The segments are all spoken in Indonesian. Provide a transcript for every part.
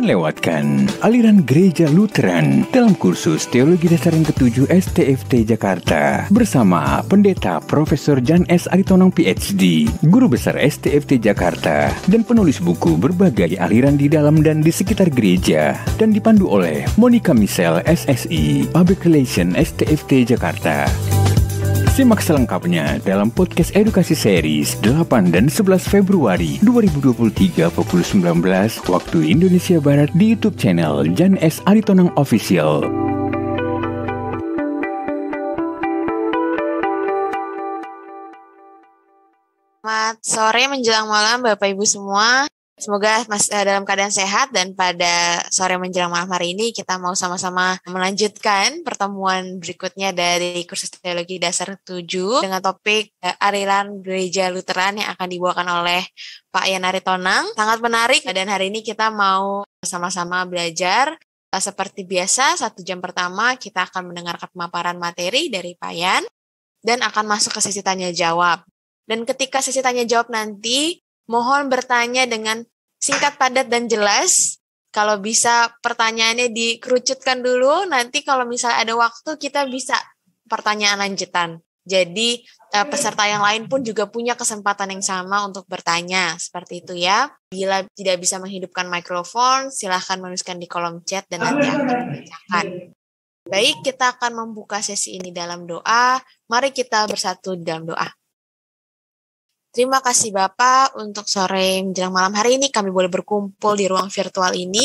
Jangan lewatkan aliran Gereja Lutheran dalam kursus Teologi Dasar yang ke-7 STFT Jakarta bersama Pendeta Profesor Jan S. Aritonang PhD, Guru Besar STFT Jakarta dan penulis buku berbagai aliran di dalam dan di sekitar gereja, dan dipandu oleh Monica Michelle SSI, Public Relation STFT Jakarta. Simak selengkapnya dalam podcast edukasi series 8 dan 11 Februari 2023 pukul 19 waktu Indonesia Barat di YouTube channel Jan S. Aritonang Official. Selamat sore menjelang malam Bapak Ibu semua. Semoga dalam keadaan sehat, dan pada sore menjelang malam hari ini kita mau sama-sama melanjutkan pertemuan berikutnya dari kursus Teologi Dasar 7 dengan topik aliran Gereja Lutheran yang akan dibawakan oleh Pak Yan Aritonang. Sangat menarik, dan hari ini kita mau sama-sama belajar. Seperti biasa, 1 jam pertama kita akan mendengarkan pemaparan materi dari Pak Yan dan akan masuk ke sesi tanya jawab. Dan ketika sesi tanya jawab nanti, mohon bertanya dengan singkat, padat, dan jelas. Kalau bisa pertanyaannya dikerucutkan dulu, nanti kalau misalnya ada waktu kita bisa pertanyaan lanjutan. Jadi peserta yang lain pun juga punya kesempatan yang sama untuk bertanya. Seperti itu ya. Bila tidak bisa menghidupkan mikrofon, silahkan menuliskan di kolom chat dan nanti akan dibacakan. Baik, kita akan membuka sesi ini dalam doa. Mari kita bersatu dalam doa. Terima kasih Bapak untuk sore menjelang malam hari ini kami boleh berkumpul di ruang virtual ini.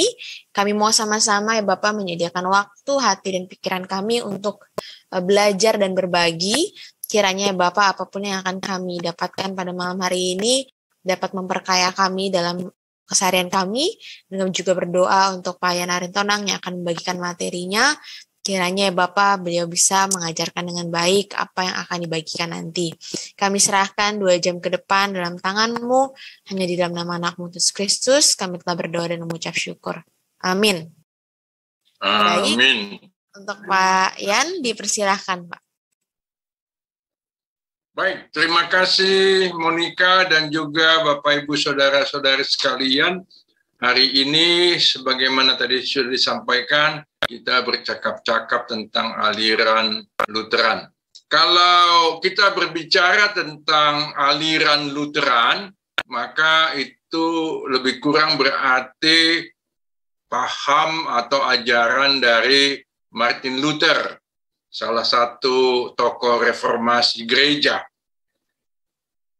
Kami mau sama-sama ya Bapak menyediakan waktu, hati, dan pikiran kami untuk belajar dan berbagi. Kiranya ya Bapak apapun yang akan kami dapatkan pada malam hari ini dapat memperkaya kami dalam keseharian kami. Dan juga berdoa untuk Pak Yan Aritonang yang akan membagikan materinya. Kiranya ya Bapak, beliau bisa mengajarkan dengan baik apa yang akan dibagikan nanti. Kami serahkan 2 jam ke depan dalam tangan-Mu, hanya di dalam nama anak-Mu Yesus Kristus, kami telah berdoa dan mengucap syukur. Amin. Baik, untuk Pak Yan, dipersilahkan Pak. Baik, terima kasih Monica dan juga Bapak Ibu Saudara-saudari sekalian. Hari ini, sebagaimana tadi sudah disampaikan, kita bercakap-cakap tentang aliran Lutheran. Kalau kita berbicara tentang aliran Lutheran, maka itu lebih kurang berarti paham atau ajaran dari Martin Luther, salah satu tokoh reformasi gereja.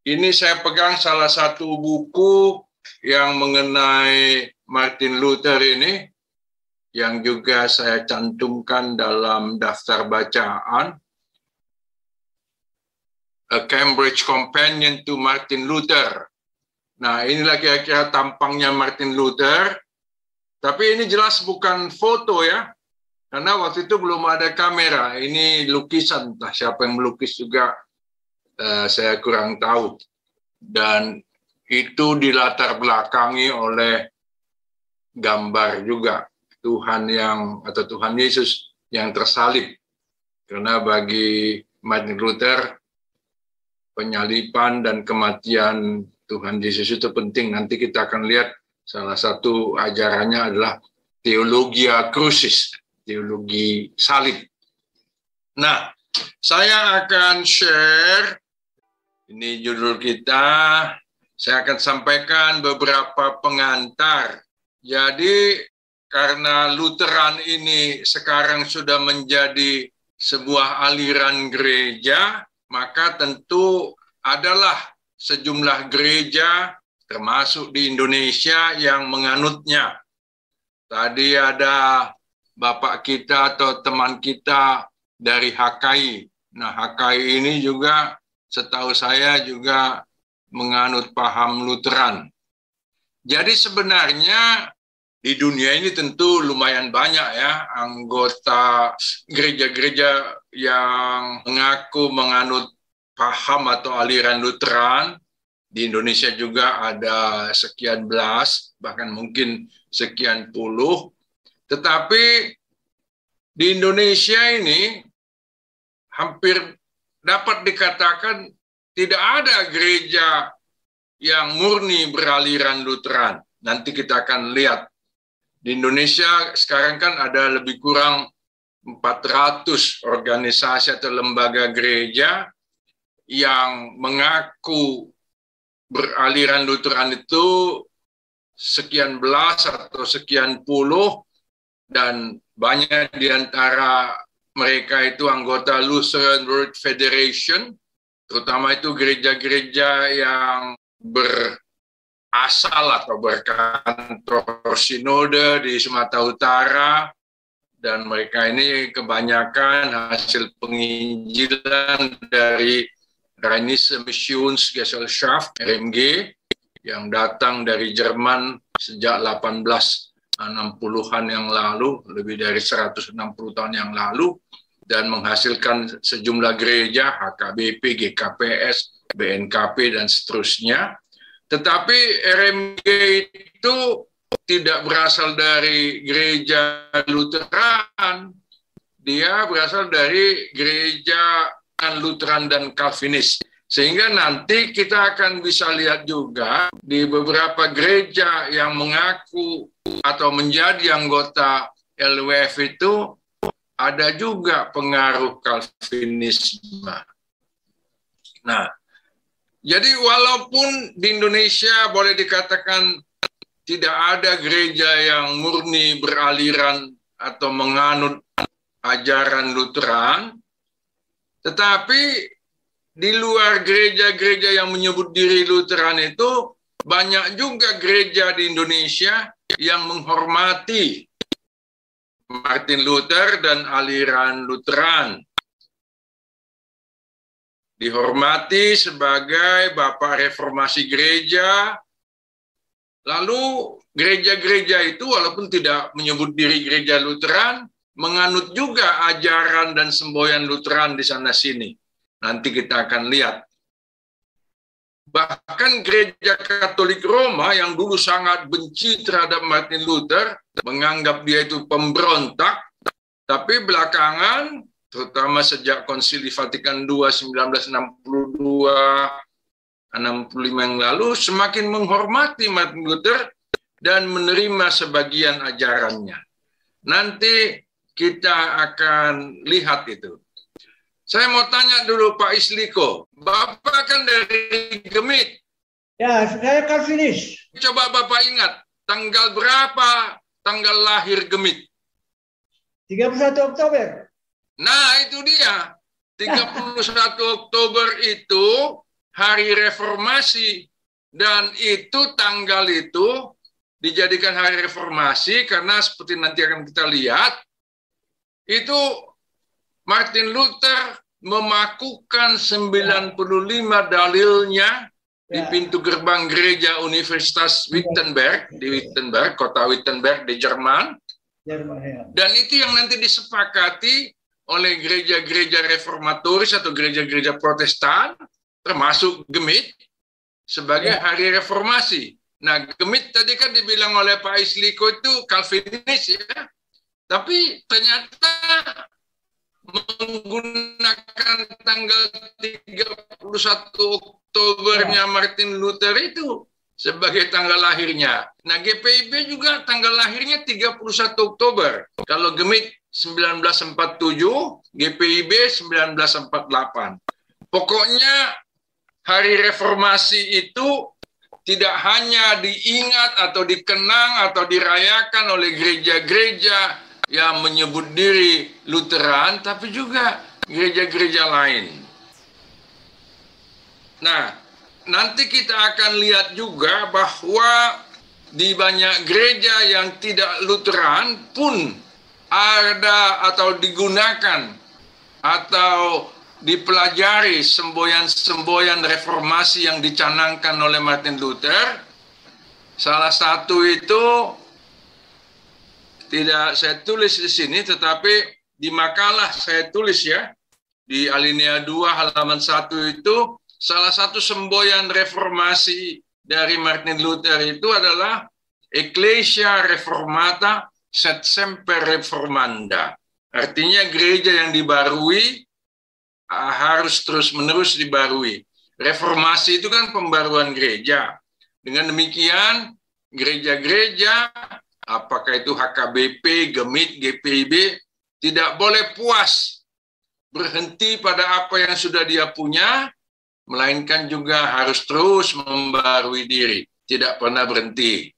Ini saya pegang salah satu buku yang mengenai Martin Luther ini, yang juga saya cantumkan dalam daftar bacaan, A Cambridge Companion to Martin Luther. Nah, inilah kira-kira tampangnya Martin Luther, tapi ini jelas bukan foto ya, karena waktu itu belum ada kamera. Ini lukisan, entah siapa yang melukis juga, saya kurang tahu. Dan itu dilatar belakangi oleh gambar juga Tuhan Yesus yang tersalib. Karena bagi Martin Luther, penyaliban dan kematian Tuhan Yesus itu penting. Nanti kita akan lihat salah satu ajarannya adalah Theologia Crucis, teologi salib. Nah, saya akan share, ini judul kita. Saya akan sampaikan beberapa pengantar. Jadi, karena Lutheran ini sekarang sudah menjadi sebuah aliran gereja, maka tentu adalah sejumlah gereja, termasuk di Indonesia, yang menganutnya. Tadi ada bapak kita atau teman kita dari HKI. Nah, HKI ini juga, setahu saya juga menganut paham Lutheran. Jadi sebenarnya di dunia ini tentu lumayan banyak ya anggota gereja-gereja yang mengaku menganut paham atau aliran Lutheran. Di Indonesia juga ada sekian belas, bahkan mungkin sekian puluh. Tetapi di Indonesia ini hampir dapat dikatakan tidak ada gereja yang murni beraliran Lutheran. Nanti kita akan lihat Di Indonesia sekarang kan ada lebih kurang 400 organisasi atau lembaga gereja yang mengaku beraliran Lutheran itu sekian belas atau sekian puluh, dan banyak di antara mereka itu anggota Lutheran World Federation, terutama itu gereja-gereja yang berasal atau berkantor sinode di Sumatera Utara, dan mereka ini kebanyakan hasil penginjilan dari Rheinische Missionsgesellschaft, RMG, yang datang dari Jerman sejak 1860-an yang lalu, lebih dari 160 tahun yang lalu, dan menghasilkan sejumlah gereja, HKBP, GKPS, BNKP, dan seterusnya. Tetapi RMG itu tidak berasal dari gereja Lutheran, dia berasal dari gereja Lutheran dan Calvinis. Sehingga nanti kita akan bisa lihat juga di beberapa gereja yang mengaku atau menjadi anggota LWF itu ada juga pengaruh Calvinisme. Nah, jadi walaupun di Indonesia boleh dikatakan tidak ada gereja yang murni beraliran atau menganut ajaran Lutheran, tetapi di luar gereja-gereja yang menyebut diri Lutheran itu, banyak juga gereja di Indonesia yang menghormati Martin Luther dan aliran Lutheran. Dihormati sebagai Bapak Reformasi Gereja. Lalu gereja-gereja itu walaupun tidak menyebut diri gereja Lutheran, menganut juga ajaran dan semboyan Lutheran di sana-sini. Nanti kita akan lihat. Bahkan gereja Katolik Roma yang dulu sangat benci terhadap Martin Luther, menganggap dia itu pemberontak, tapi belakangan, terutama sejak Konsili Vatikan II 1962, 65 yang lalu, semakin menghormati Martin Luther dan menerima sebagian ajarannya. Nanti kita akan lihat itu. Saya mau tanya dulu Pak Isliko, Bapak kan dari Gemit. Ya, saya Calvinis. Coba Bapak ingat, tanggal berapa tanggal lahir Gemit? 31 Oktober. Nah, itu dia. 31 Oktober itu hari reformasi, dan itu tanggal itu dijadikan hari reformasi karena seperti nanti akan kita lihat, itu Martin Luther memakukan 95 dalilnya di pintu gerbang gereja Universitas Wittenberg, di Wittenberg, kota Wittenberg di Jerman. Dan itu yang nanti disepakati oleh gereja-gereja reformatoris atau gereja-gereja Protestan, termasuk Gemit, sebagai hari reformasi. Nah, Gemit tadi kan dibilang oleh Pak Isliko itu Calvinis ya, tapi ternyata menggunakan tanggal 31 Oktobernya Martin Luther itu sebagai tanggal lahirnya. Nah, GPIB juga tanggal lahirnya 31 Oktober. Kalau Gemit 1947, GPIB 1948. Pokoknya hari reformasi itu tidak hanya diingat atau dikenang atau dirayakan oleh gereja-gereja yang menyebut diri Lutheran, tapi juga gereja-gereja lain. Nah, nanti kita akan lihat juga bahwa di banyak gereja yang tidak Lutheran pun ada atau digunakan atau dipelajari semboyan-semboyan reformasi yang dicanangkan oleh Martin Luther. Salah satu itu tidak saya tulis di sini, tetapi di makalah saya tulis ya, di alinea 2 halaman 1 itu, salah satu semboyan reformasi dari Martin Luther itu adalah Ecclesia Reformata Sed Semper Reformanda. Artinya gereja yang dibarui harus terus-menerus dibarui. Reformasi itu kan pembaruan gereja. Dengan demikian, gereja-gereja apakah itu HKBP, GEMIT, GPIB, tidak boleh puas berhenti pada apa yang sudah dia punya, melainkan juga harus terus membarui diri, tidak pernah berhenti.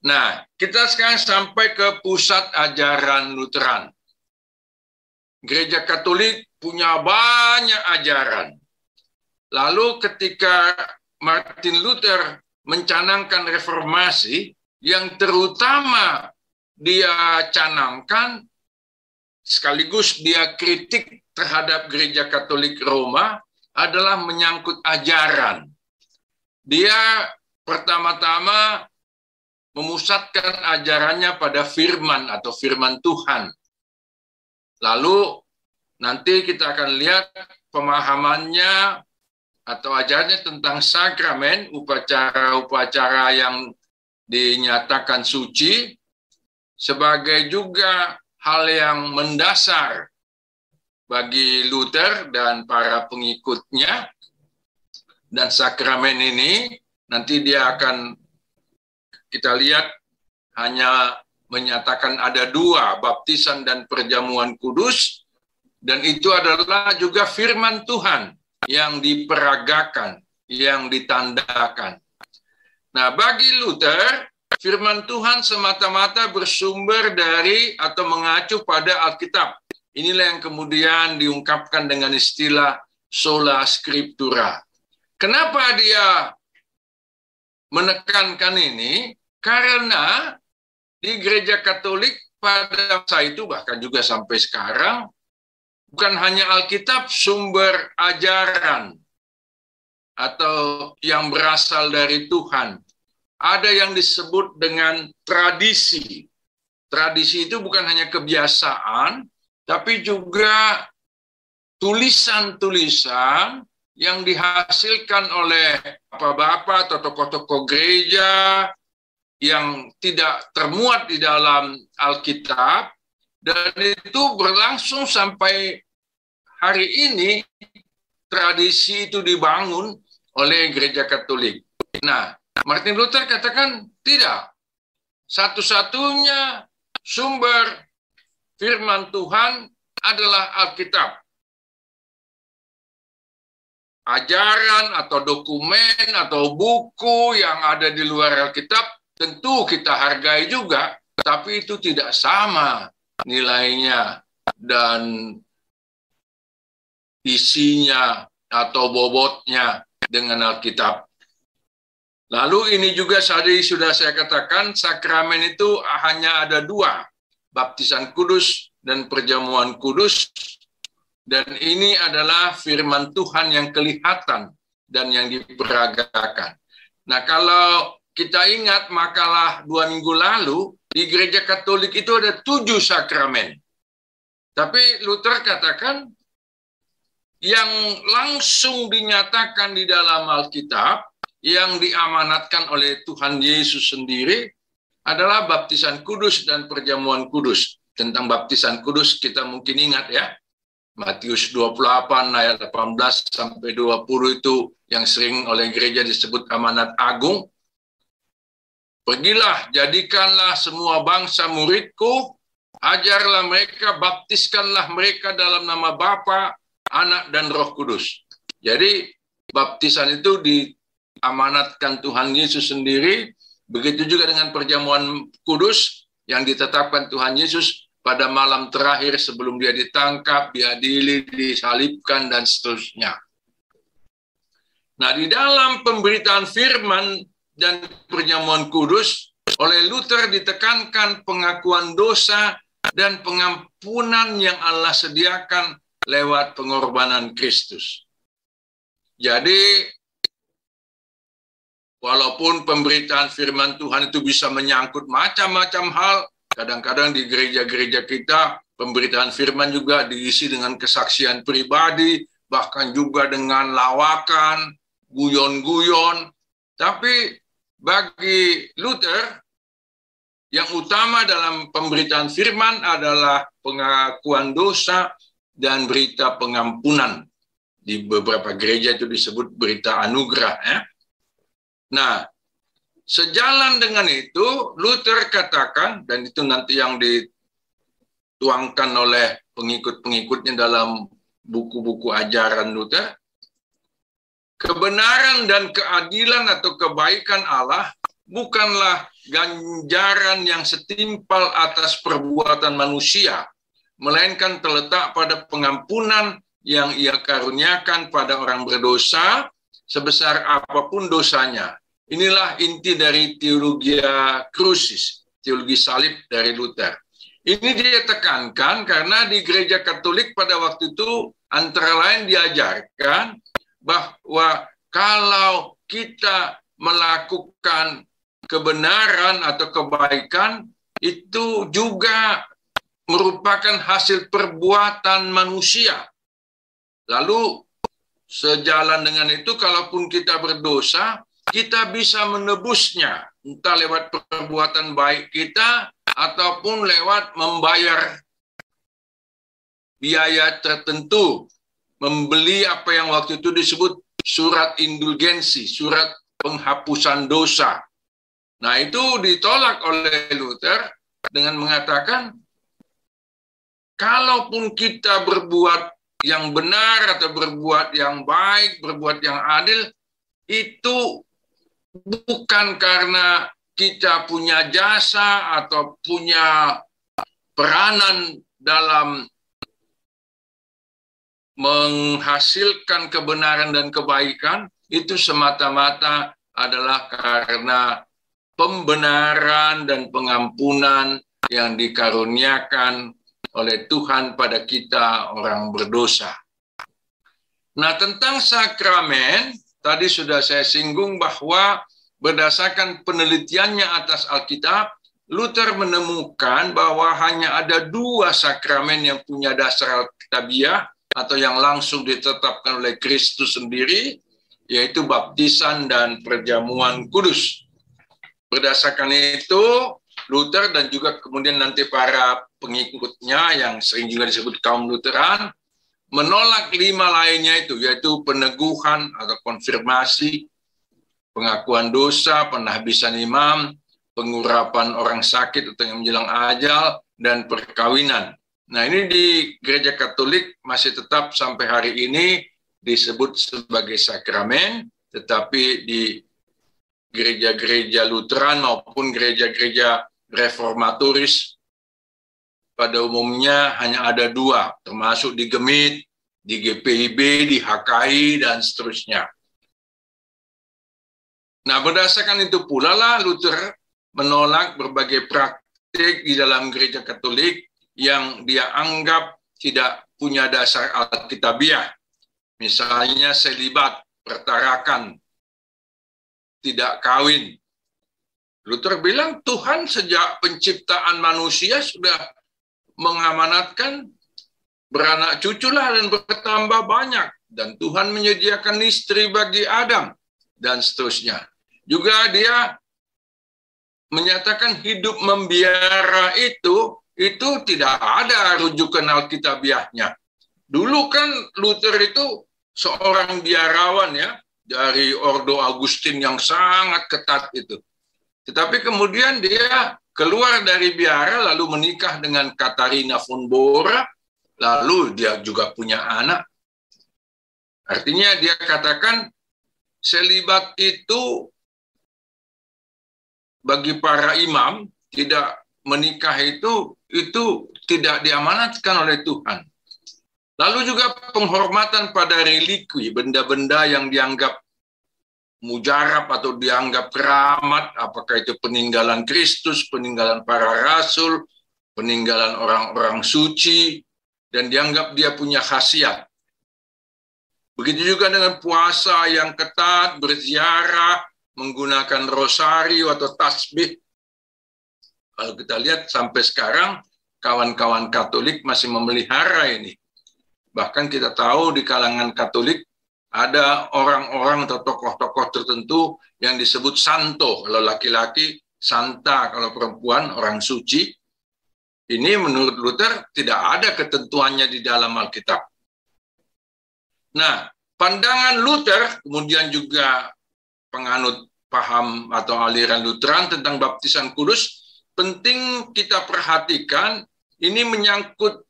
Nah, kita sekarang sampai ke pusat ajaran Lutheran. Gereja Katolik punya banyak ajaran. Lalu ketika Martin Luther mencanangkan reformasi, yang terutama dia canangkan, sekaligus dia kritik terhadap Gereja Katolik Roma, adalah menyangkut ajaran. Dia pertama-tama memusatkan ajarannya pada firman atau firman Tuhan. Lalu nanti kita akan lihat pemahamannya atau ajarannya tentang sakramen, upacara-upacara yang dinyatakan suci, sebagai juga hal yang mendasar bagi Luther dan para pengikutnya. Dan sakramen ini nanti dia akan, kita lihat, hanya menyatakan ada dua, baptisan dan perjamuan kudus, dan itu adalah juga firman Tuhan yang diperagakan, yang ditandakan. Nah, bagi Luther, firman Tuhan semata-mata bersumber dari atau mengacu pada Alkitab. Inilah yang kemudian diungkapkan dengan istilah sola scriptura. Kenapa dia menekankan ini? Karena di Gereja Katolik pada masa itu, bahkan juga sampai sekarang, bukan hanya Alkitab sumber ajaran atau yang berasal dari Tuhan. Ada yang disebut dengan tradisi. Tradisi itu bukan hanya kebiasaan, tapi juga tulisan-tulisan yang dihasilkan oleh bapak-bapak atau tokoh-tokoh gereja yang tidak termuat di dalam Alkitab, dan itu berlangsung sampai hari ini. Tradisi itu dibangun oleh Gereja Katolik. Nah, Martin Luther katakan tidak. Satu-satunya sumber firman Tuhan adalah Alkitab. Ajaran atau dokumen atau buku yang ada di luar Alkitab tentu kita hargai juga, tapi itu tidak sama nilainya dan isinya atau bobotnya dengan Alkitab. Lalu ini juga tadi sudah saya katakan, sakramen itu hanya ada dua, baptisan kudus dan perjamuan kudus. Dan ini adalah firman Tuhan yang kelihatan dan yang diperagakan. Nah, kalau kita ingat makalah 2 minggu lalu, di Gereja Katolik itu ada 7 sakramen. Tapi Luther katakan, yang langsung dinyatakan di dalam Alkitab, yang diamanatkan oleh Tuhan Yesus sendiri, adalah baptisan kudus dan perjamuan kudus. Tentang baptisan kudus kita mungkin ingat ya, Matius 28 ayat 18 sampai 20 itu yang sering oleh gereja disebut amanat agung. Pergilah, jadikanlah semua bangsa muridku, ajarlah mereka, baptiskanlah mereka dalam nama Bapa, Anak, dan Roh Kudus. Jadi, baptisan itu diamanatkan Tuhan Yesus sendiri, begitu juga dengan perjamuan kudus yang ditetapkan Tuhan Yesus pada malam terakhir sebelum dia ditangkap, diadili, disalibkan, dan seterusnya. Nah, di dalam pemberitaan firman dan perjamuan kudus, oleh Luther ditekankan pengakuan dosa dan pengampunan yang Allah sediakan lewat pengorbanan Kristus. Jadi, walaupun pemberitaan firman Tuhan itu bisa menyangkut macam-macam hal, kadang-kadang di gereja-gereja kita, pemberitaan firman juga diisi dengan kesaksian pribadi, bahkan juga dengan lawakan, guyon-guyon. Tapi bagi Luther, yang utama dalam pemberitaan firman adalah pengakuan dosa dan berita pengampunan. Di beberapa gereja itu disebut berita anugerah. Ya? Nah, sejalan dengan itu, Luther katakan, dan itu nanti yang dituangkan oleh pengikut-pengikutnya dalam buku-buku ajaran Luther, kebenaran dan keadilan atau kebaikan Allah bukanlah ganjaran yang setimpal atas perbuatan manusia, melainkan terletak pada pengampunan yang Ia karuniakan pada orang berdosa, sebesar apapun dosanya. Inilah inti dari teologi krusis, teologi salib dari Luther. Ini dia tekankan karena di gereja Katolik pada waktu itu antara lain diajarkan bahwa kalau kita melakukan kebenaran atau kebaikan itu juga merupakan hasil perbuatan manusia. Lalu sejalan dengan itu, kalaupun kita berdosa, kita bisa menebusnya, entah lewat perbuatan baik kita, ataupun lewat membayar biaya tertentu, membeli apa yang waktu itu disebut surat indulgensi, surat penghapusan dosa. Nah, itu ditolak oleh Luther dengan mengatakan, kalaupun kita berbuat yang benar atau berbuat yang baik, berbuat yang adil, itu bukan karena kita punya jasa atau punya peranan dalam menghasilkan kebenaran dan kebaikan, itu semata-mata adalah karena pembenaran dan pengampunan yang dikaruniakan oleh Tuhan pada kita orang berdosa. Nah, tentang sakramen, tadi sudah saya singgung bahwa berdasarkan penelitiannya atas Alkitab, Luther menemukan bahwa hanya ada 2 sakramen yang punya dasar alkitabiah atau yang langsung ditetapkan oleh Kristus sendiri, yaitu baptisan dan perjamuan kudus. Berdasarkan itu, Luther dan juga kemudian nanti para pengikutnya yang sering juga disebut kaum Lutheran menolak 5 lainnya itu, yaitu peneguhan atau konfirmasi, pengakuan dosa, penahbisan imam, pengurapan orang sakit atau yang menjelang ajal, dan perkawinan. Nah, ini di gereja Katolik masih tetap sampai hari ini disebut sebagai sakramen, tetapi di gereja-gereja Lutheran maupun gereja-gereja reformatoris pada umumnya hanya ada 2, termasuk di Gemit, di GPIB, di HKI, dan seterusnya. Nah, berdasarkan itu pula lah Luther menolak berbagai praktik di dalam gereja Katolik yang dia anggap tidak punya dasar alkitabiah. Misalnya selibat, pertarakan, tidak kawin. Luther bilang Tuhan sejak penciptaan manusia sudah mengamanatkan beranak cuculah dan bertambah banyak. Dan Tuhan menyediakan istri bagi Adam dan seterusnya. Juga dia menyatakan hidup membiara itu tidak ada rujukan alkitabiahnya. Dulu kan Luther itu seorang biarawan ya, dari Ordo Augustin yang sangat ketat itu. Tetapi kemudian dia keluar dari biara lalu menikah dengan Katharina von Bora, lalu dia juga punya anak. Artinya dia katakan selibat itu bagi para imam tidak menikah itu tidak diamanatkan oleh Tuhan. Lalu juga penghormatan pada relikwi, benda-benda yang dianggap mujarab atau dianggap keramat, apakah itu peninggalan Kristus, peninggalan para rasul, peninggalan orang-orang suci, dan dianggap dia punya khasiat. Begitu juga dengan puasa yang ketat, berziarah, menggunakan rosario atau tasbih. Kalau kita lihat sampai sekarang, kawan-kawan Katolik masih memelihara ini. Bahkan kita tahu di kalangan Katolik ada orang-orang atau tokoh-tokoh tertentu yang disebut santo. Kalau laki-laki, santa. Kalau perempuan, orang suci. Ini menurut Luther tidak ada ketentuannya di dalam Alkitab. Nah, pandangan Luther, kemudian juga penganut paham atau aliran Lutheran tentang baptisan kudus, penting kita perhatikan ini menyangkut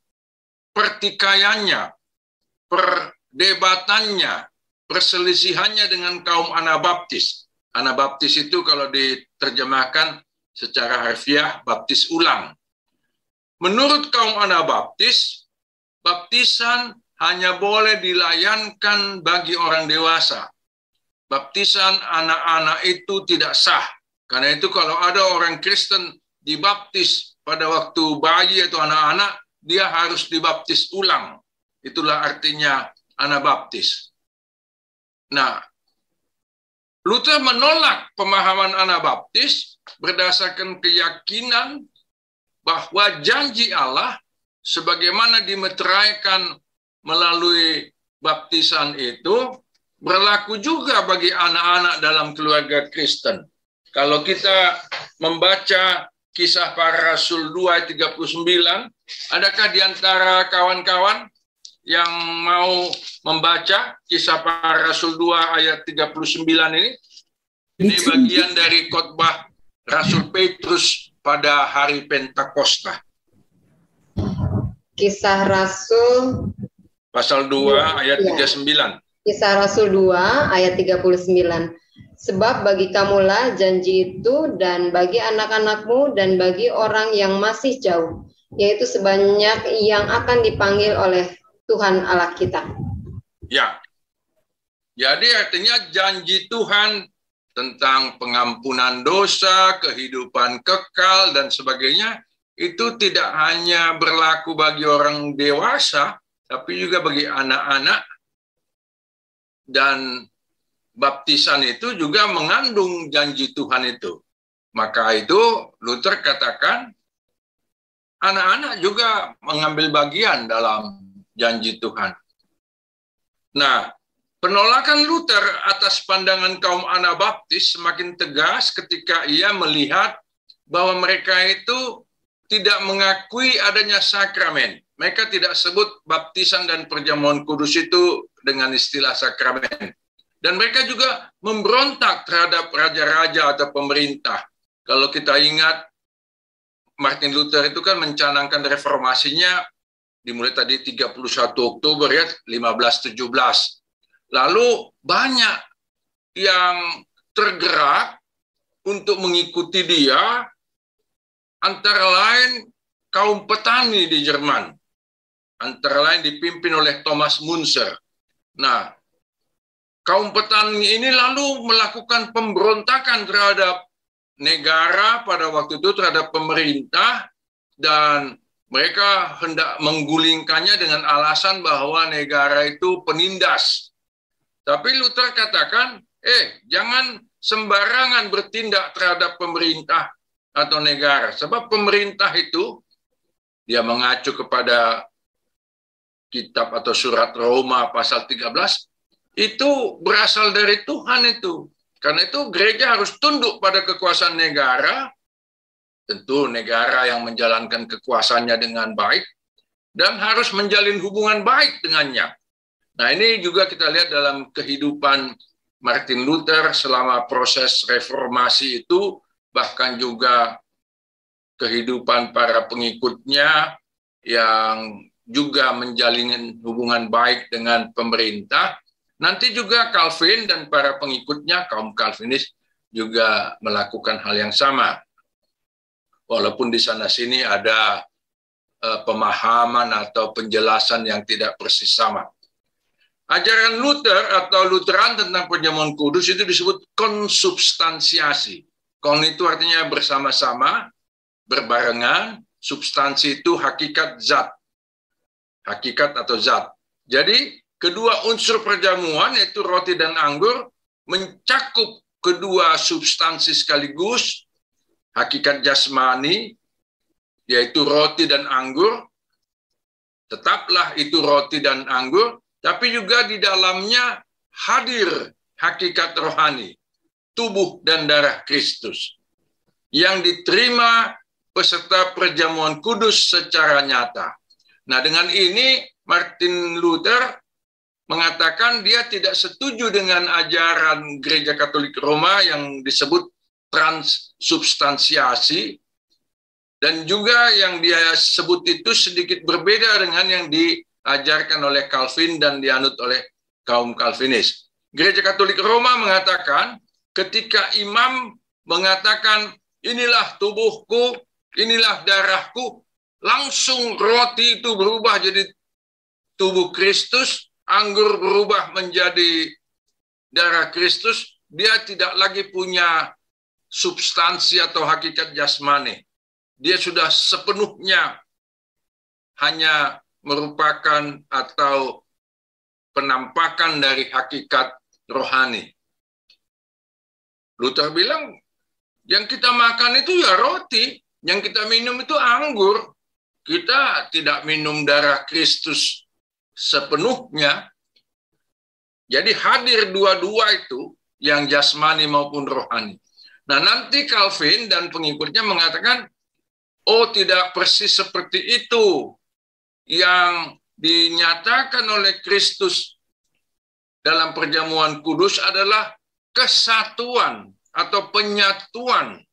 pertikaiannya, perdebatannya, perselisihannya dengan kaum Anabaptis. Anabaptis itu kalau diterjemahkan secara harfiah, baptis ulang. Menurut kaum Anabaptis, baptisan hanya boleh dilayankan bagi orang dewasa. Baptisan anak-anak itu tidak sah. Karena itu kalau ada orang Kristen dibaptis pada waktu bayi atau anak-anak, dia harus dibaptis ulang. Itulah artinya Anabaptis. Nah, Luther menolak pemahaman Anabaptis berdasarkan keyakinan bahwa janji Allah sebagaimana dimeteraikan melalui baptisan itu berlaku juga bagi anak-anak dalam keluarga Kristen. Kalau kita membaca Kisah Para Rasul 2 ayat 39, adakah di antara kawan-kawan yang mau membaca Kisah Para Rasul 2 ayat 39 ini? Ini bagian dari khotbah Rasul Petrus pada hari Pentakosta. Kisah Rasul Pasal 2 ayat 39. Kisah Rasul 2 ayat 39. Sebab bagi kamulah janji itu dan bagi anak-anakmu dan bagi orang yang masih jauh, yaitu sebanyak yang akan dipanggil oleh Tuhan Allah kita. Ya. Jadi artinya janji Tuhan tentang pengampunan dosa, kehidupan kekal, dan sebagainya, itu tidak hanya berlaku bagi orang dewasa, tapi juga bagi anak-anak. Dan baptisan itu juga mengandung janji Tuhan itu. Maka itu Luther katakan, anak-anak juga mengambil bagian dalam janji Tuhan. Nah, penolakan Luther atas pandangan kaum Anabaptis semakin tegas ketika ia melihat bahwa mereka itu tidak mengakui adanya sakramen. Mereka tidak sebut baptisan dan perjamuan kudus itu dengan istilah sakramen. Dan mereka juga memberontak terhadap raja-raja atau pemerintah. Kalau kita ingat, Martin Luther itu kan mencanangkan reformasinya dimulai tadi 31 Oktober ya, 1517. Lalu banyak yang tergerak untuk mengikuti dia, antara lain kaum petani di Jerman. Antara lain dipimpin oleh Thomas Müntzer. Nah, kaum petani ini lalu melakukan pemberontakan terhadap negara pada waktu itu, terhadap pemerintah, dan mereka hendak menggulingkannya dengan alasan bahwa negara itu penindas. Tapi Luther katakan, jangan sembarangan bertindak terhadap pemerintah atau negara. Sebab pemerintah itu, dia mengacu kepada kitab atau surat Roma pasal 13, itu berasal dari Tuhan itu. Karena itu gereja harus tunduk pada kekuasaan negara, tentu negara yang menjalankan kekuasaannya dengan baik, dan harus menjalin hubungan baik dengannya. Nah, ini juga kita lihat dalam kehidupan Martin Luther selama proses reformasi itu, bahkan juga kehidupan para pengikutnya yang juga menjalin hubungan baik dengan pemerintah. Nanti juga Calvin dan para pengikutnya, kaum Calvinis, juga melakukan hal yang sama. Walaupun di sana-sini ada pemahaman atau penjelasan yang tidak persis sama. Ajaran Luther atau Lutheran tentang perjamuan kudus itu disebut konsubstansiasi. Kon itu artinya bersama-sama, berbarengan, substansi itu hakikat zat. Hakikat atau zat. Jadi, kedua unsur perjamuan, yaitu roti dan anggur, mencakup kedua substansi sekaligus, hakikat jasmani, yaitu roti dan anggur, tetaplah itu roti dan anggur, tapi juga di dalamnya hadir hakikat rohani, tubuh dan darah Kristus, yang diterima peserta perjamuan kudus secara nyata. Nah, dengan ini Martin Luther mengatakan dia tidak setuju dengan ajaran Gereja Katolik Roma yang disebut transubstansiasi, dan juga yang dia sebut itu sedikit berbeda dengan yang diajarkan oleh Calvin dan dianut oleh kaum Calvinis. Gereja Katolik Roma mengatakan ketika imam mengatakan inilah tubuhku, inilah darahku, langsung roti itu berubah jadi tubuh Kristus, anggur berubah menjadi darah Kristus. Dia tidak lagi punya substansi atau hakikat jasmani. Dia sudah sepenuhnya hanya merupakan atau penampakan dari hakikat rohani. Luther bilang, yang kita makan itu ya roti, yang kita minum itu anggur. Kita tidak minum darah Kristus sepenuhnya. Jadi hadir dua-dua itu, yang jasmani maupun rohani. Nah, nanti Calvin dan pengikutnya mengatakan, oh tidak persis seperti itu. Yang dinyatakan oleh Kristus dalam perjamuan kudus adalah kesatuan atau penyatuan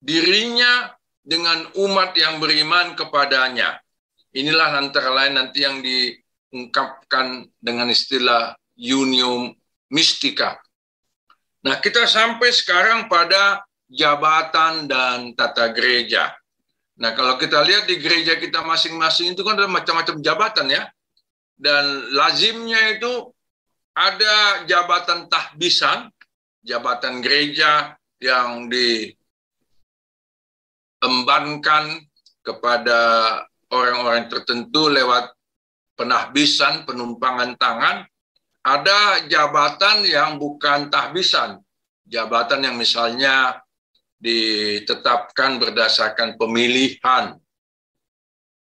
dirinya dengan umat yang beriman kepadanya. Inilah antara lain nanti yang diungkapkan dengan istilah unium mystica. Nah, kita sampai sekarang pada jabatan dan tata gereja. Nah, kalau kita lihat di gereja kita masing-masing itu kan ada macam-macam jabatan ya. Dan lazimnya itu ada jabatan tahbisan, jabatan gereja yang diembankan kepada orang-orang tertentu lewat penahbisan, penumpangan tangan. Ada jabatan yang bukan tahbisan, jabatan yang misalnya ditetapkan berdasarkan pemilihan.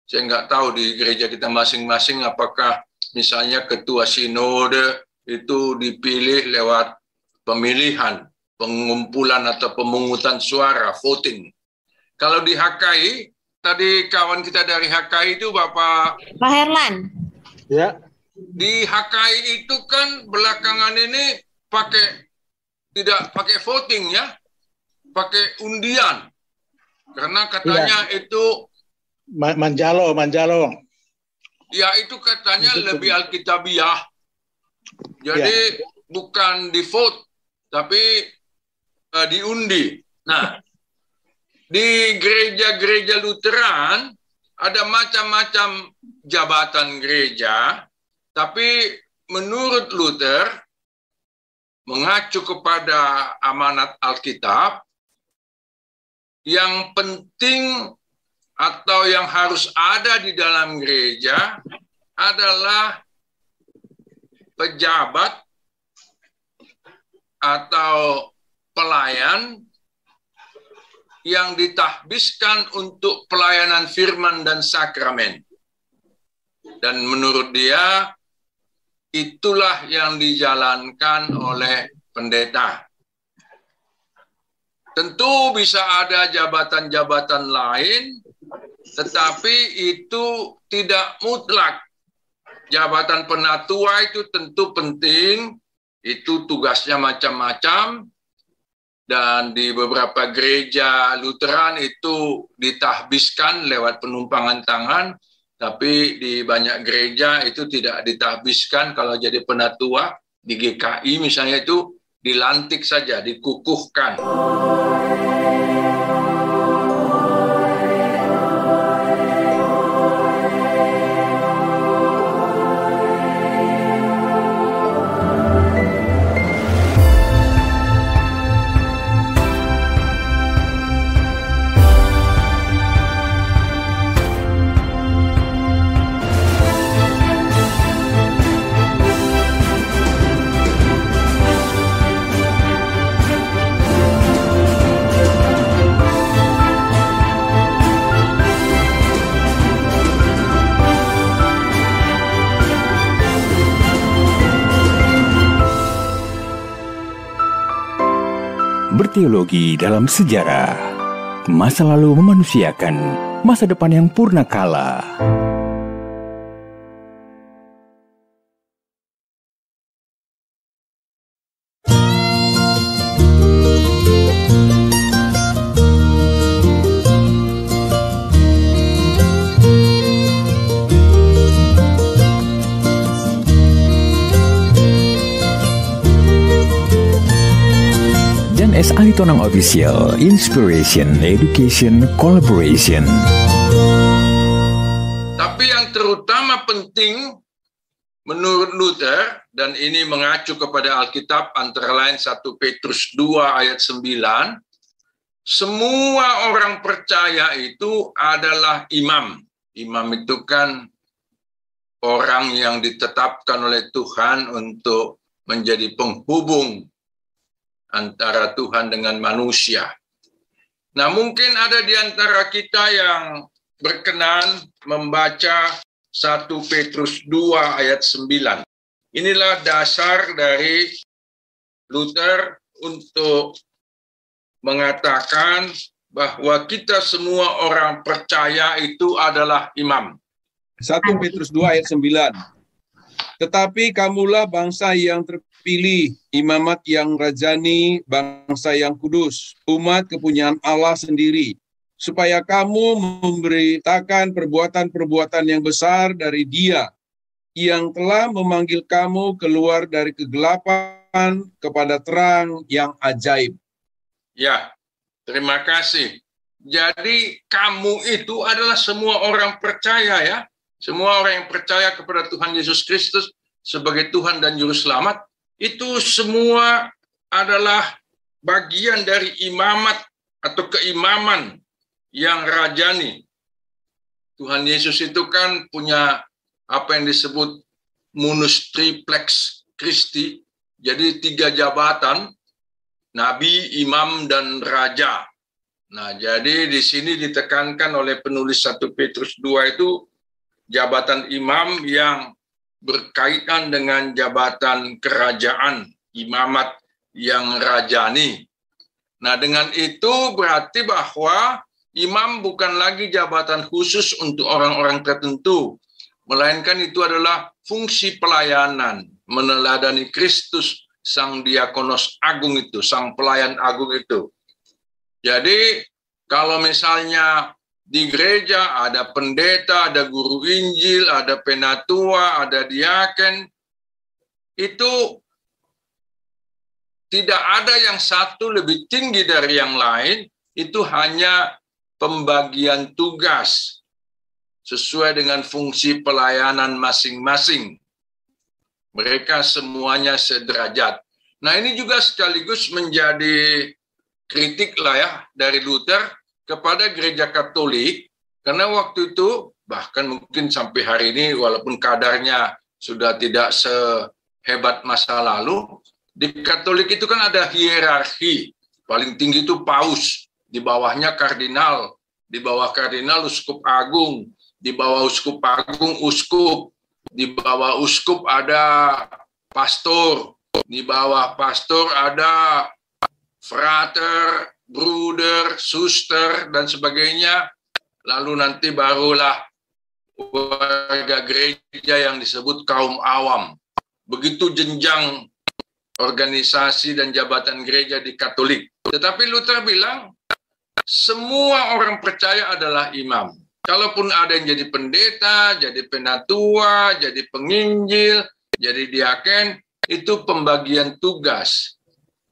Saya nggak tahu di gereja kita masing-masing apakah misalnya ketua sinode itu dipilih lewat pemilihan, pengumpulan atau pemungutan suara, voting. Kalau di HKI, tadi kawan kita dari HKI itu Pak Herlan. Ya. Di HKI itu kan belakangan ini tidak pakai voting ya, pakai undian. Karena katanya itu Manjalo. ya itu katanya lebih alkitabiah. Jadi bukan di vote, tapi diundi. Nah, di gereja-gereja Lutheran ada macam-macam jabatan gereja, tapi menurut Luther, mengacu kepada amanat Alkitab, yang penting atau yang harus ada di dalam gereja adalah pejabat atau pelayan yang ditahbiskan untuk pelayanan firman dan sakramen. Dan menurut dia, itulah yang dijalankan oleh pendeta. Tentu bisa ada jabatan-jabatan lain, tetapi itu tidak mutlak. Jabatan penatua itu tentu penting, itu tugasnya macam-macam, dan di beberapa gereja Lutheran itu ditahbiskan lewat penumpangan tangan, tapi di banyak gereja itu tidak ditahbiskan. Kalau jadi penatua, di GKI misalnya itu dilantik saja, dikukuhkan. Berteologi dalam sejarah. Masa lalu memanusiakan masa depan yang purna kala. S. Aritonang Official, Inspiration, Education, Collaboration. Tapi yang terutama penting menurut Luther, dan ini mengacu kepada Alkitab antara lain 1 Petrus 2 ayat 9, semua orang percaya itu adalah imam. Imam itu kan orang yang ditetapkan oleh Tuhan untuk menjadi penghubung antara Tuhan dengan manusia. Nah, mungkin ada di antara kita yang berkenan membaca 1 Petrus 2 ayat 9. Inilah dasar dari Luther untuk mengatakan bahwa kita semua orang percaya itu adalah imam. 1 Petrus 2 ayat 9. Tetapi kamulah bangsa yang terpilih, imamat yang rajani, bangsa yang kudus, umat kepunyaan Allah sendiri, supaya kamu memberitakan perbuatan-perbuatan yang besar dari Dia yang telah memanggil kamu keluar dari kegelapan kepada terang yang ajaib. Ya, terima kasih. Jadi kamu itu adalah semua orang percaya ya. Semua orang yang percaya kepada Tuhan Yesus Kristus sebagai Tuhan dan Juru Selamat, itu semua adalah bagian dari imamat atau keimaman yang rajani. Tuhan Yesus itu kan punya apa yang disebut munus triplex Christi, jadi 3 jabatan, nabi, imam, dan raja. Nah, jadi di sini ditekankan oleh penulis 1 Petrus 2 itu jabatan imam yang berkaitan dengan jabatan kerajaan, imamat yang rajani. Nah, dengan itu berarti bahwa imam bukan lagi jabatan khusus untuk orang-orang tertentu, melainkan itu adalah fungsi pelayanan, meneladani Kristus, sang diakonos agung itu, sang pelayan agung itu. Jadi, kalau misalnya di gereja ada pendeta, ada guru Injil, ada penatua, ada diaken, itu tidak ada yang satu lebih tinggi dari yang lain, itu hanya pembagian tugas sesuai dengan fungsi pelayanan masing-masing. Mereka semuanya sederajat. Nah, ini juga sekaligus menjadi kritik lah ya dari Luther kepada gereja Katolik, karena waktu itu, bahkan mungkin sampai hari ini, walaupun kadarnya sudah tidak sehebat masa lalu, di Katolik itu kan ada hierarki. Paling tinggi itu paus, di bawahnya kardinal, di bawah kardinal uskup agung, di bawah uskup agung uskup, di bawah uskup ada pastor, di bawah pastor ada frater, bruder, suster, dan sebagainya. Lalu nanti barulah warga gereja yang disebut kaum awam. Begitu jenjang organisasi dan jabatan gereja di Katolik. Tetapi Luther bilang, semua orang percaya adalah imam. Kalaupun ada yang jadi pendeta, jadi penatua, jadi penginjil, jadi diaken, itu pembagian tugas,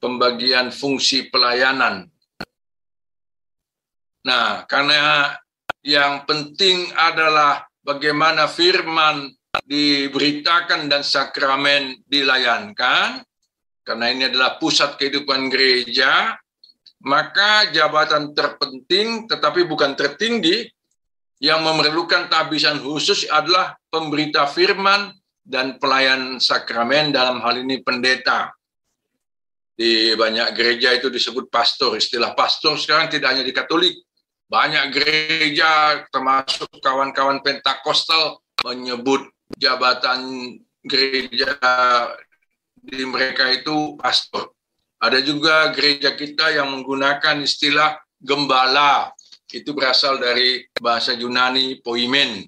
pembagian fungsi pelayanan. Nah, karena yang penting adalah bagaimana firman diberitakan dan sakramen dilayankan, karena ini adalah pusat kehidupan gereja, maka jabatan terpenting tetapi bukan tertinggi yang memerlukan tabisan khusus adalah pemberita firman dan pelayan sakramen, dalam hal ini pendeta. Di banyak gereja itu disebut pastor. Istilah pastor sekarang tidak hanya di Katolik. Banyak gereja, termasuk kawan-kawan Pentakostal, menyebut jabatan gereja di mereka itu pastor. Ada juga gereja kita yang menggunakan istilah gembala. Itu berasal dari bahasa Yunani poimen.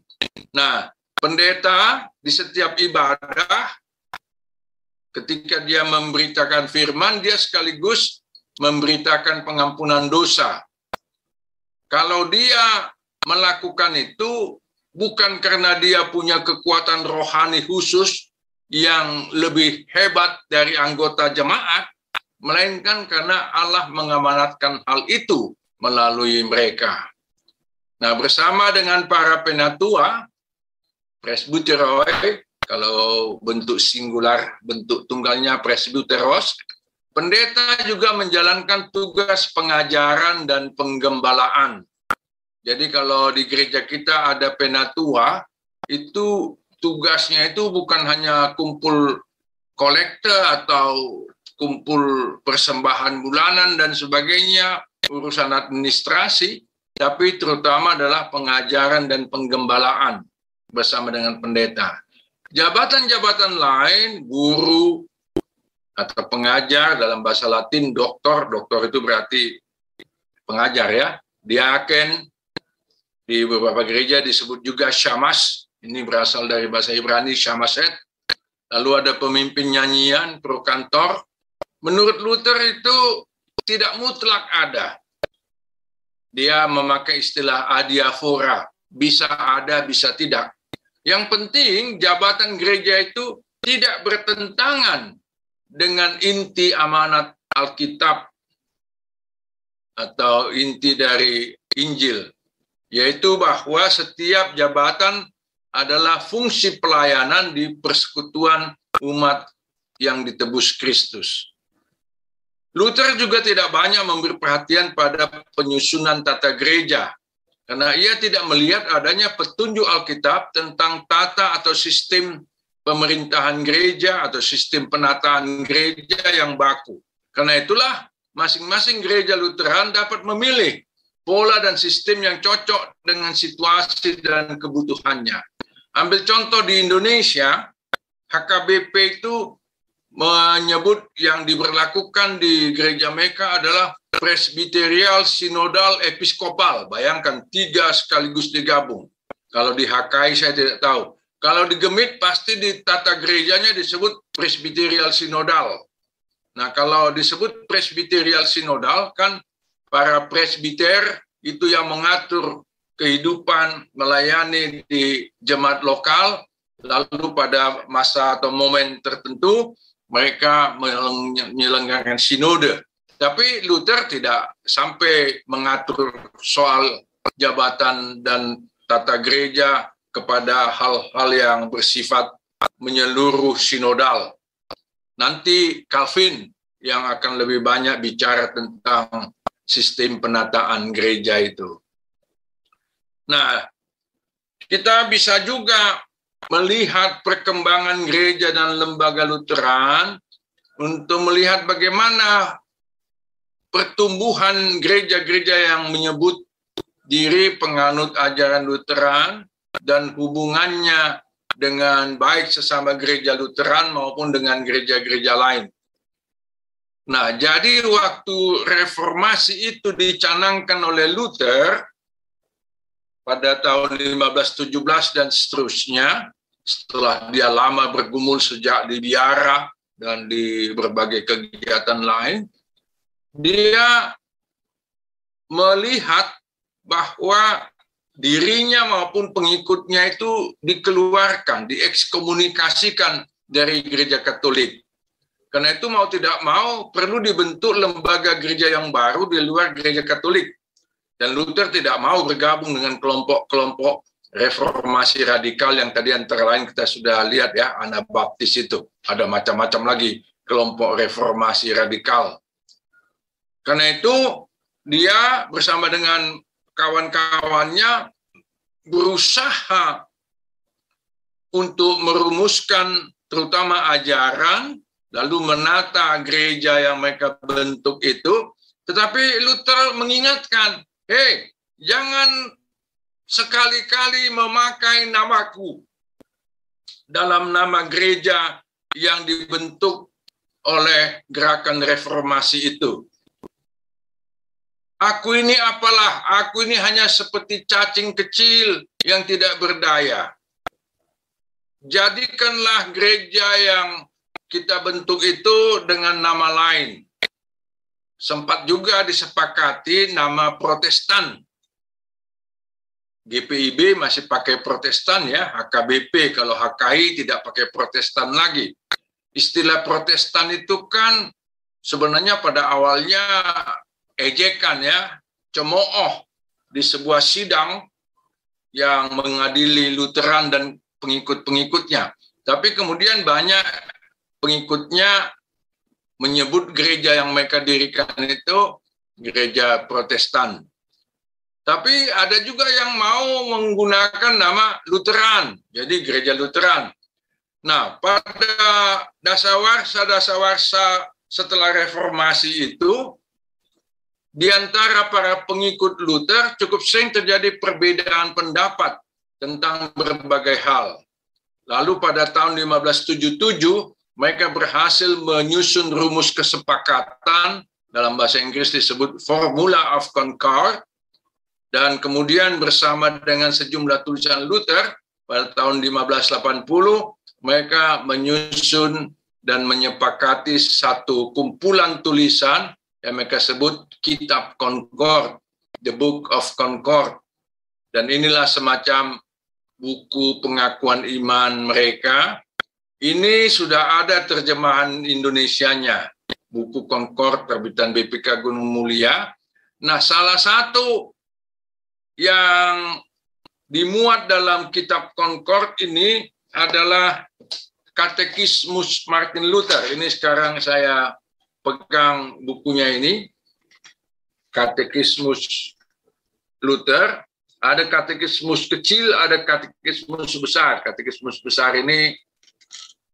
Nah, pendeta di setiap ibadah, ketika dia memberitakan firman, dia sekaligus memberitakan pengampunan dosa. Kalau dia melakukan itu bukan karena dia punya kekuatan rohani khusus yang lebih hebat dari anggota jemaat, melainkan karena Allah mengamanatkan hal itu melalui mereka. Nah, bersama dengan para penatua, presbyteroi, kalau bentuk singular, bentuk tunggalnya presbyteros, pendeta juga menjalankan tugas pengajaran dan penggembalaan. Jadi kalau di gereja kita ada penatua, itu tugasnya itu bukan hanya kumpul kolekte atau kumpul persembahan bulanan dan sebagainya, urusan administrasi, tapi terutama adalah pengajaran dan penggembalaan bersama dengan pendeta. Jabatan-jabatan lain, guru atau pengajar, dalam bahasa Latin doktor itu berarti pengajar ya, diaken, di beberapa gereja disebut juga syamas, ini berasal dari bahasa Ibrani syamaset. Lalu ada pemimpin nyanyian, prokantor. Menurut Luther itu tidak mutlak ada. Dia memakai istilah adiaphora, bisa ada, bisa tidak. Yang penting jabatan gereja itu tidak bertentangan dengan inti amanat Alkitab atau inti dari Injil, yaitu bahwa setiap jabatan adalah fungsi pelayanan di persekutuan umat yang ditebus Kristus. Luther juga tidak banyak memberi perhatian pada penyusunan tata gereja, karena ia tidak melihat adanya petunjuk Alkitab tentang tata atau sistem pemerintahan gereja atau sistem penataan gereja yang baku. Karena itulah masing-masing gereja Lutheran dapat memilih pola dan sistem yang cocok dengan situasi dan kebutuhannya. Ambil contoh di Indonesia, HKBP itu menyebut yang diberlakukan di gereja mereka adalah Presbyterial Sinodal Episkopal. Bayangkan, 3 sekaligus digabung. Kalau di HKI saya tidak tahu. Kalau di Gemit pasti di tata gerejanya disebut Presbyterial Sinodal. Nah, kalau disebut Presbyterial Sinodal kan para presbiter itu yang mengatur kehidupan melayani di jemaat lokal, lalu pada masa atau momen tertentu mereka menyelenggarakan sinode. Tapi Luther tidak sampai mengatur soal jabatan dan tata gereja kepada hal-hal yang bersifat menyeluruh sinodal. Nanti Calvin yang akan lebih banyak bicara tentang sistem penataan gereja itu. Nah, kita bisa juga melihat perkembangan gereja dan lembaga Lutheran untuk melihat bagaimana pertumbuhan gereja-gereja yang menyebut diri penganut ajaran Lutheran dan hubungannya dengan baik sesama gereja Lutheran maupun dengan gereja-gereja lain. Nah, jadi waktu reformasi itu dicanangkan oleh Luther pada tahun 1517 dan seterusnya, setelah dia lama bergumul sejak di biara dan di berbagai kegiatan lain, dia melihat bahwa dirinya maupun pengikutnya itu dikeluarkan, diekskomunikasikan dari gereja Katolik. Karena itu mau tidak mau perlu dibentuk lembaga gereja yang baru di luar gereja Katolik. Dan Luther tidak mau bergabung dengan kelompok-kelompok reformasi radikal yang tadi antara lain kita sudah lihat ya, Anabaptis itu. Ada macam-macam lagi kelompok reformasi radikal. Karena itu dia bersama dengan kawan-kawannya berusaha untuk merumuskan terutama ajaran, lalu menata gereja yang mereka bentuk itu. Tetapi Luther mengingatkan, hei, jangan sekali-kali memakai namaku dalam nama gereja yang dibentuk oleh gerakan reformasi itu. Aku ini apalah, aku ini hanya seperti cacing kecil yang tidak berdaya. Jadikanlah gereja yang kita bentuk itu dengan nama lain. Sempat juga disepakati nama Protestan. GPIB masih pakai Protestan ya, HKBP, kalau HKI tidak pakai Protestan lagi. Istilah Protestan itu kan sebenarnya pada awalnya ejekan ya, cemooh di sebuah sidang yang mengadili Lutheran dan pengikut-pengikutnya. Tapi kemudian banyak pengikutnya menyebut gereja yang mereka dirikan itu gereja Protestan. Tapi ada juga yang mau menggunakan nama Lutheran, jadi gereja Lutheran. Nah, pada dasawarsa setelah reformasi itu, di antara para pengikut Luther cukup sering terjadi perbedaan pendapat tentang berbagai hal. Lalu pada tahun 1577, mereka berhasil menyusun rumus kesepakatan, dalam bahasa Inggris disebut Formula of Concord, dan kemudian bersama dengan sejumlah tulisan Luther, pada tahun 1580, mereka menyusun dan menyepakati satu kumpulan tulisan yang mereka sebut Kitab Concord, The Book of Concord. Dan inilah semacam buku pengakuan iman mereka. Ini sudah ada terjemahan Indonesianya, buku Concord terbitan BPK Gunung Mulia. Nah, salah satu yang dimuat dalam kitab Concord ini adalah Katekismus Martin Luther. Ini sekarang saya pegang bukunya ini, Katekismus Luther. Ada katekismus kecil, ada katekismus besar. Katekismus besar ini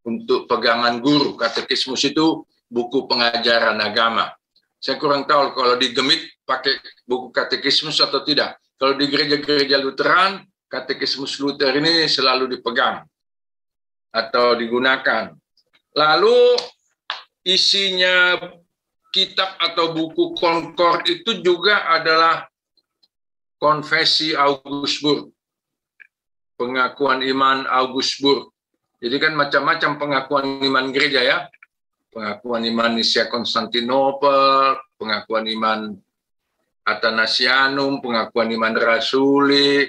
untuk pegangan guru. Katekismus itu buku pengajaran agama. Saya kurang tahu kalau di Gemit pakai buku katekismus atau tidak. Kalau di gereja-gereja Lutheran, katekismus Luther ini selalu dipegang atau digunakan. Lalu isinya kitab atau buku Concord itu juga adalah konfesi Augsburg, pengakuan iman Augsburg. Jadi kan macam-macam pengakuan iman gereja ya. Pengakuan iman Nicea Konstantinopel, pengakuan iman Athanasianum, pengakuan iman Rasuli.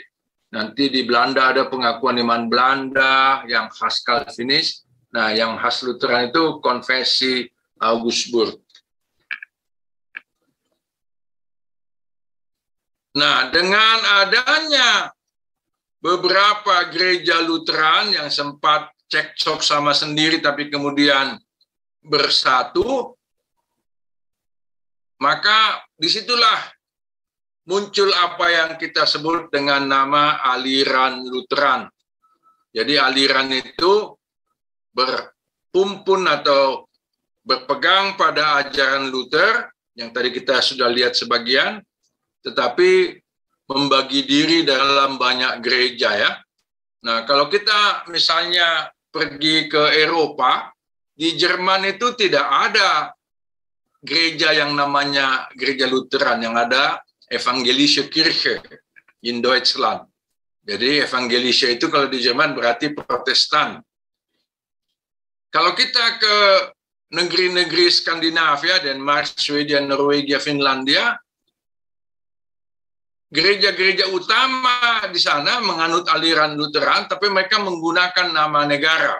Nanti di Belanda ada pengakuan iman Belanda yang khas Calvinis. Nah, yang khas Lutheran itu konfesi Augsburg. Nah, dengan adanya beberapa gereja Lutheran yang sempat cekcok sama sendiri tapi kemudian bersatu, maka disitulah muncul apa yang kita sebut dengan nama aliran Lutheran. Jadi aliran itu berpumpun atau berpegang pada ajaran Luther, yang tadi kita sudah lihat sebagian, tetapi membagi diri dalam banyak gereja ya. Nah, kalau kita misalnya pergi ke Eropa, di Jerman itu tidak ada gereja yang namanya gereja Lutheran, yang ada Evangelische Kirche in Deutschland. Jadi Evangelische itu kalau di Jerman berarti Protestan. Kalau kita ke negeri-negeri Skandinavia, Denmark, Swedia, Norwegia, Finlandia, gereja-gereja utama di sana menganut aliran Lutheran, tapi mereka menggunakan nama negara.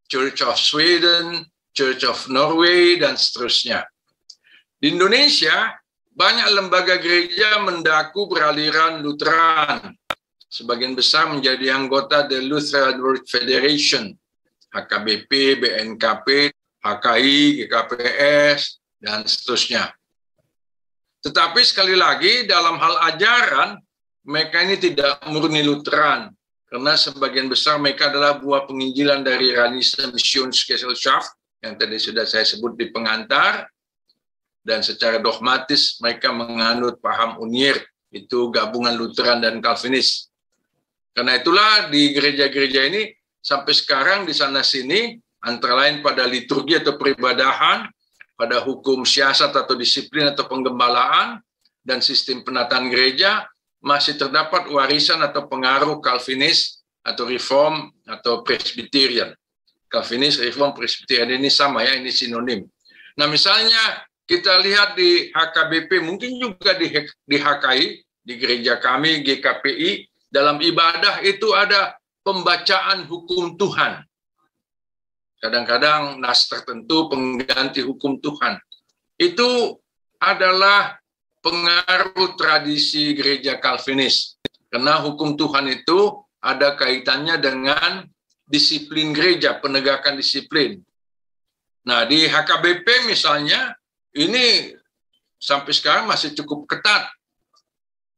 Church of Sweden, Church of Norway, dan seterusnya. Di Indonesia, banyak lembaga gereja mendaku beraliran Lutheran. Sebagian besar menjadi anggota The Lutheran World Federation, HKBP, BNKP, HKI, GKPS, dan seterusnya. Tetapi sekali lagi dalam hal ajaran, mereka ini tidak murni Lutheran, karena sebagian besar mereka adalah buah penginjilan dari Rheinische Missionsgesellschaft, yang tadi sudah saya sebut di pengantar, dan secara dogmatis mereka menganut paham Unier, itu gabungan Lutheran dan Calvinis. Karena itulah di gereja-gereja ini, sampai sekarang di sana-sini, antara lain pada liturgi atau peribadahan, pada hukum siasat atau disiplin atau penggembalaan, dan sistem penataan gereja, masih terdapat warisan atau pengaruh Calvinis atau Reform atau Presbyterian. Calvinis, Reform, Presbyterian ini sama ya, ini sinonim. Nah misalnya kita lihat di HKBP, mungkin juga di HKI, di gereja kami, GKPI, dalam ibadah itu ada pembacaan hukum Tuhan. Kadang-kadang nas tertentu pengganti hukum Tuhan. itu adalah pengaruh tradisi gereja Calvinis. Karena hukum Tuhan itu ada kaitannya dengan disiplin gereja, penegakan disiplin. Nah, di HKBP misalnya, ini sampai sekarang masih cukup ketat.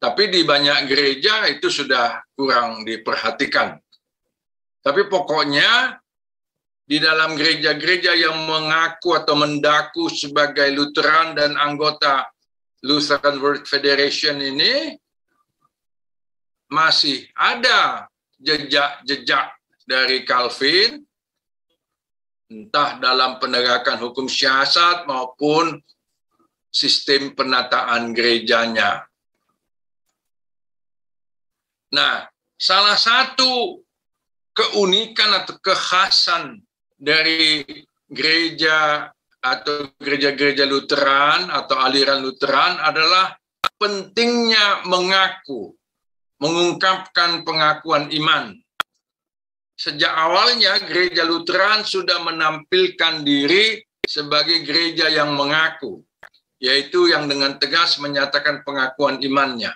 Tapi di banyak gereja itu sudah kurang diperhatikan. Tapi pokoknya di dalam gereja-gereja yang mengaku atau mendaku sebagai Lutheran dan anggota Lutheran World Federation ini masih ada jejak-jejak dari Calvin, entah dalam penegakan hukum syiasat maupun sistem penataan gerejanya. Nah, salah satu keunikan atau kekhasan dari gereja atau gereja-gereja Lutheran atau aliran Lutheran adalah pentingnya mengungkapkan pengakuan iman. Sejak awalnya gereja Lutheran sudah menampilkan diri sebagai gereja yang mengaku, yaitu yang dengan tegas menyatakan pengakuan imannya.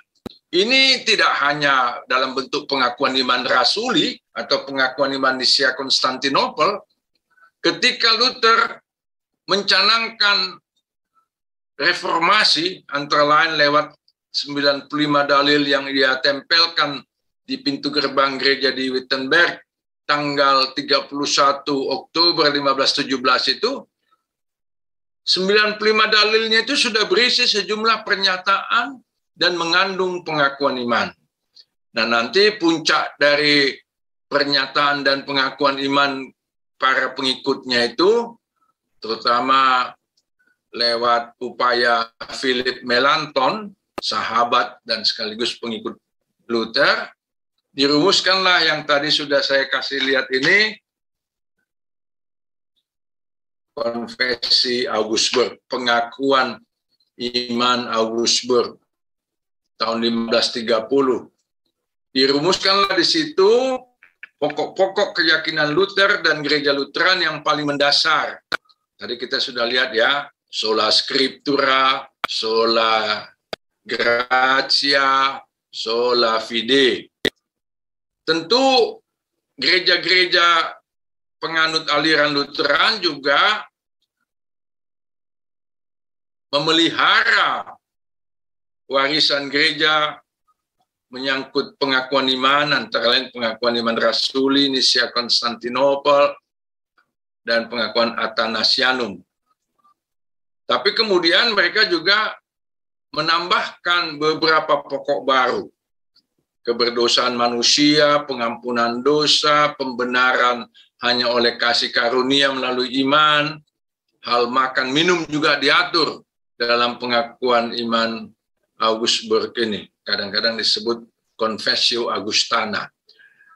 Ini tidak hanya dalam bentuk pengakuan iman rasuli atau pengakuan iman Nicea Konstantinopel. Ketika Luther mencanangkan reformasi, antara lain lewat 95 dalil yang dia tempelkan di pintu gerbang gereja di Wittenberg, tanggal 31 Oktober 1517 itu, 95 dalilnya itu sudah berisi sejumlah pernyataan dan mengandung pengakuan iman. Nah, nanti puncak dari pernyataan dan pengakuan iman para pengikutnya itu, terutama lewat upaya Philip Melanchthon, sahabat dan sekaligus pengikut Luther, dirumuskanlah yang tadi sudah saya kasih lihat ini, Konfesi Augsburg, pengakuan iman Augsburg tahun 1530. Dirumuskanlah di situ pokok-pokok keyakinan Luther dan gereja Lutheran yang paling mendasar. Tadi kita sudah lihat ya, sola scriptura, sola gratia, sola fide. Tentu gereja-gereja penganut aliran Lutheran juga memelihara warisan gereja menyangkut pengakuan iman, antara lain pengakuan iman rasuli, Nicea Konstantinopel, dan pengakuan Athanasianum. Tapi kemudian mereka juga menambahkan beberapa pokok baru. Keberdosaan manusia, pengampunan dosa, pembenaran hanya oleh kasih karunia melalui iman, hal makan minum juga diatur dalam pengakuan iman Augsburg ini. Kadang-kadang disebut Confessio Augustana.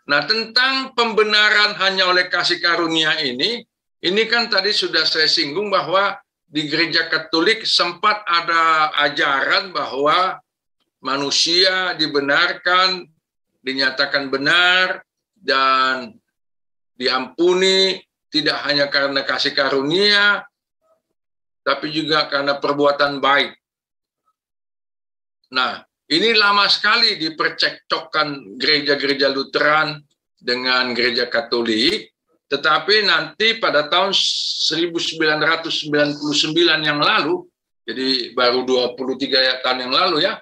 Nah, tentang pembenaran hanya oleh kasih karunia ini kan tadi sudah saya singgung bahwa di gereja Katolik sempat ada ajaran bahwa manusia dibenarkan, dinyatakan benar, dan diampuni tidak hanya karena kasih karunia, tapi juga karena perbuatan baik. Nah, ini lama sekali dipercekcokkan gereja-gereja Lutheran dengan gereja Katolik, tetapi nanti pada tahun 1999 yang lalu, jadi baru 23 tahun yang lalu ya,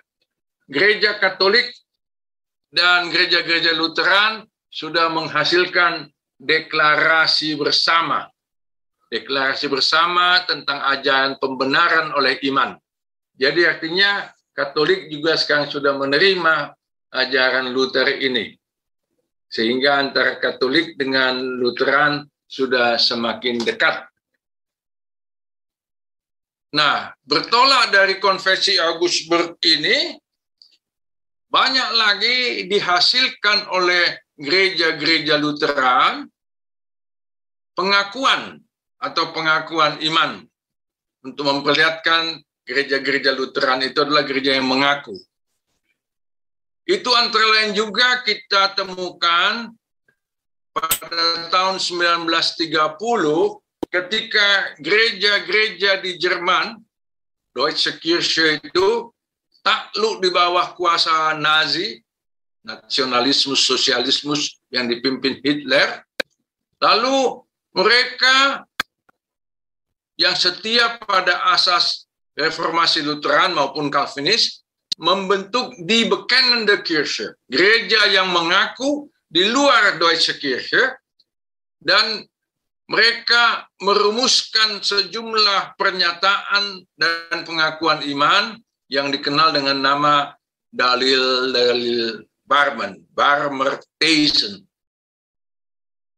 gereja Katolik dan gereja-gereja Lutheran sudah menghasilkan deklarasi bersama. Deklarasi bersama tentang ajaran pembenaran oleh iman. Jadi artinya Katolik juga sekarang sudah menerima ajaran Luther ini. Sehingga antara Katolik dengan Lutheran sudah semakin dekat. Nah, bertolak dari Konfesi Augsburg ini, banyak lagi dihasilkan oleh gereja-gereja Lutheran pengakuan atau pengakuan iman untuk memperlihatkan gereja-gereja Lutheran itu adalah gereja yang mengaku. Itu antara lain juga kita temukan pada tahun 1930 ketika gereja-gereja di Jerman Deutsche Kirche itu takluk di bawah kuasa Nazi, nasionalisme sosialismus yang dipimpin Hitler. Lalu mereka yang setia pada asas reformasi Lutheran maupun Calvinis membentuk Die Bekennende Kirche, gereja yang mengaku di luar Deutsche Kirche, dan mereka merumuskan sejumlah pernyataan dan pengakuan iman yang dikenal dengan nama dalil-dalil Barmer Thesen.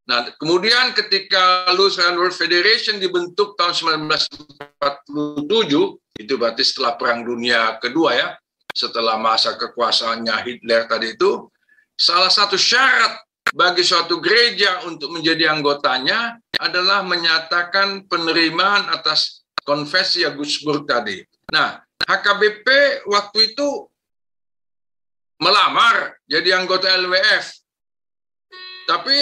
Nah, kemudian ketika Lutheran World Federation dibentuk tahun 1947, itu berarti setelah Perang Dunia Kedua ya, setelah masa kekuasaannya Hitler tadi itu, salah satu syarat bagi suatu gereja untuk menjadi anggotanya adalah menyatakan penerimaan atas konfesi Augsburg tadi. Nah, HKBP waktu itu melamar jadi anggota LWF. Tapi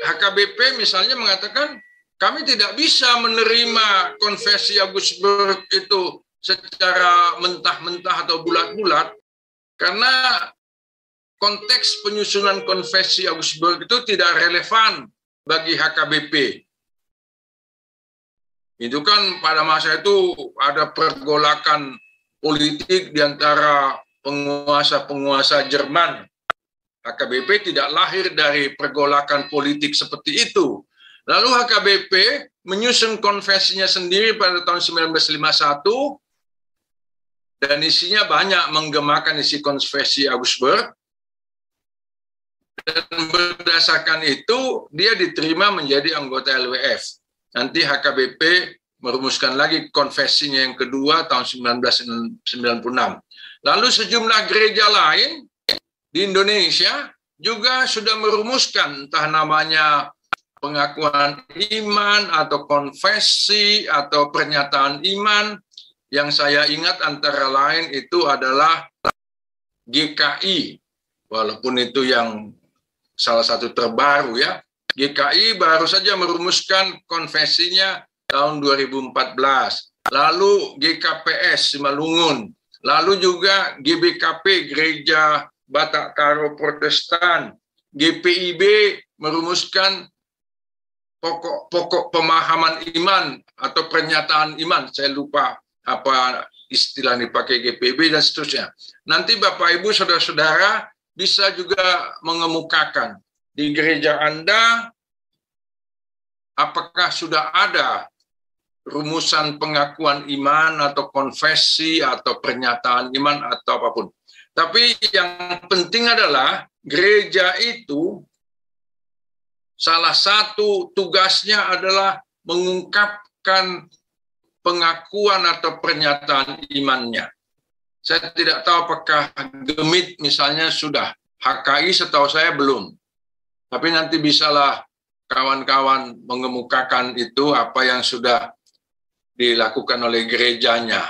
HKBP misalnya mengatakan, kami tidak bisa menerima konfesi Augsburg itu secara mentah-mentah atau bulat-bulat, karena konteks penyusunan konfesi Augsburg itu tidak relevan bagi HKBP. Itu kan pada masa itu ada pergolakan politik di antara penguasa-penguasa Jerman. HKBP tidak lahir dari pergolakan politik seperti itu. Lalu HKBP menyusun konfesinya sendiri pada tahun 1951, dan isinya banyak menggemakan isi konfesi Augsburg. Dan berdasarkan itu, dia diterima menjadi anggota LWF. Nanti HKBP merumuskan lagi konfesinya yang kedua tahun 1996. Lalu sejumlah gereja lain di Indonesia juga sudah merumuskan entah namanya pengakuan iman atau konfesi atau pernyataan iman. Yang saya ingat antara lain itu adalah GKI, walaupun itu yang salah satu terbaru ya. GKI baru saja merumuskan konfesinya tahun 2014. Lalu GKPS Simalungun. Lalu juga GBKP Gereja Batak Karo Protestan. GPIB merumuskan pokok pemahaman iman atau pernyataan iman. Saya lupa apa istilah yang dipakai GPIB dan seterusnya. Nanti Bapak Ibu Saudara-saudara bisa juga mengemukakan di gereja Anda apakah sudah ada rumusan pengakuan iman atau konfesi atau pernyataan iman atau apapun. Tapi yang penting adalah gereja itu salah satu tugasnya adalah mengungkapkan pengakuan atau pernyataan imannya. Saya tidak tahu apakah Gemit misalnya sudah, HKI setahu saya belum. Tapi nanti bisalah kawan-kawan mengemukakan itu apa yang sudah dilakukan oleh gerejanya.